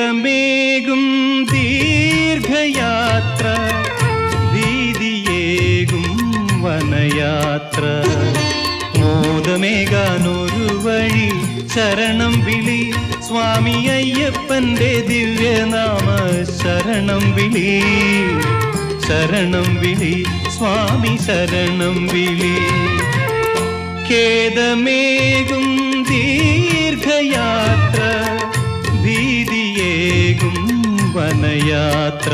ഖേദമേകും ദീർഘയാത്ര, ഭീതിയേകും വനയാത്ര, മോദമേകാനൊരു വഴി ശരണം വിളി സ്വാമി അയ്യപ്പന്റെ ദിവ്യനാമ ശരണം വിളി, ശരണം വിളി സ്വാമി ശരണം വിളി. ഖേദമേകും ദീർഘയാത്ര, ഭീതിയേകും വനയാത്ര,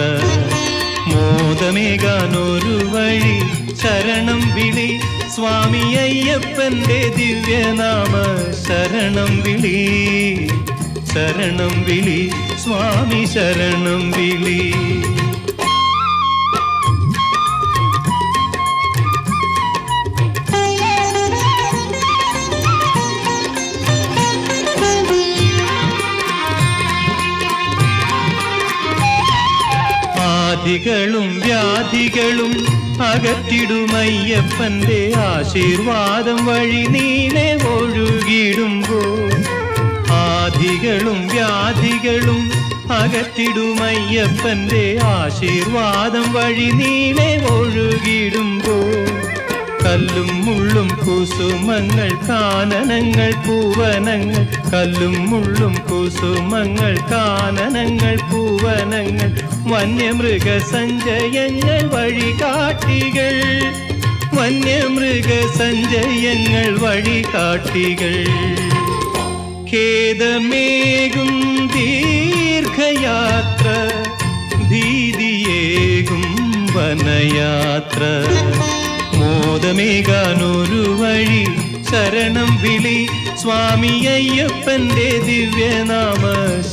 മോദമേകാനൊരു വഴി ശരണം വിളി സ്വാമി അയ്യപ്പന്റെ ദിവ്യനാമ ശരണം വിളി, ശരണം വിളി സ്വാമി ശരണം വിളി. ആദികളും വ്യാധികളും അകറ്റിടുമയ്യപ്പന്റെ ആശീർവാദം വഴി നീളെ ഒഴുകിടുമ്പോൾ, ആദികളും വ്യാധികളും അകറ്റിടുമയ്യപ്പന്റെ ആശീർവാദം വഴി നീളെ ഒഴുകിടുമ്പോൾ, കല്ലും മുള്ളും കുസുമങ്ങൾ കാനനങ്ങൾ പൂവനങ്ങൾ, കല്ലും മുള്ളും കുസുമങ്ങൾ കാനനങ്ങൾ പൂവനങ്ങൾ, വന്യമൃഗ സഞ്ചയങ്ങൾ വഴികാട്ടികൾ, വന്യമൃഗ സഞ്ചയങ്ങൾ വഴികാട്ടികൾ. ഖേദമേകും ദീർഘയാത്ര, ഭീതിയേകും വനയാത്ര, മോദമേകാനൊരു വഴി ശരണം വിളി സ്വാമി അയ്യപ്പന്റെ ദിവ്യനാമ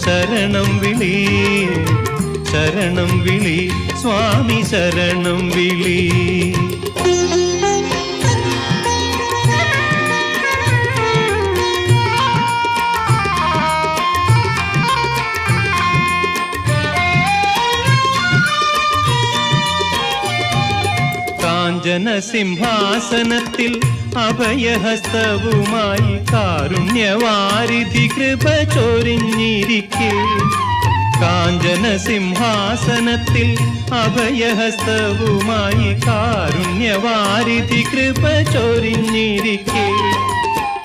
ശരണം വിളി, ശരണം വിളി സ്വാമി ശരണം വിളി. കാഞ്ചന സിംഹാസനത്തിൽ അഭയഹസ്തവുമായി കാരുണ്യവാരിധി കൃപ ചൊരിഞ്ഞിരിക്കെ, കാഞ്ചന സിംഹാസനത്തിൽ അഭയഹസ്തവുമായി കാരുണ്യവാരിധി കൃപ ചൊരിഞ്ഞിരിക്കെ,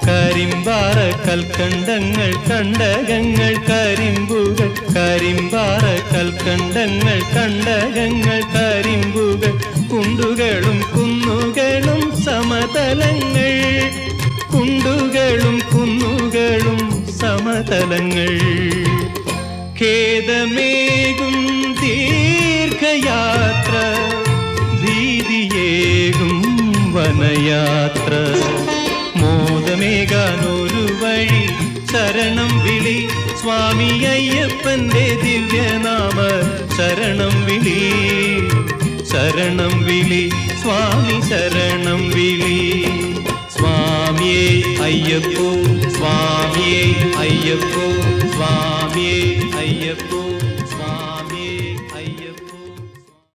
കരിമ്പാറ കൽക്കണ്ടങ്ങൾ കണ്ടകങ്ങൾ കരിമ്പുകൾ, കരിമ്പാറ കൽക്കണ്ടങ്ങൾ കണ്ടകങ്ങൾ കരിമ്പുകൾ, കുണ്ടുകളും കുന്നുകളും സമതലങ്ങൾ, കുണ്ടുകളും കുന്നുകളും സമതലങ്ങൾ. ഖേദമേകും ദീർഘയാത്ര, ഭീതിയേകും വനയാത്ര, മോദമേകാനൊരു വഴി ശരണം വിളി സ്വാമി അയ്യപ്പന്റെ ദിവ്യനാമ ശരണം വിളി, ശരണം വിളി സ്വാമി ശരണം വിളി. സ്വാമിയേ അയ്യപ്പോ, സ്വാമിയേ അയ്യപ്പോ, സ്വാമിയേ അയ്യപ്പോ.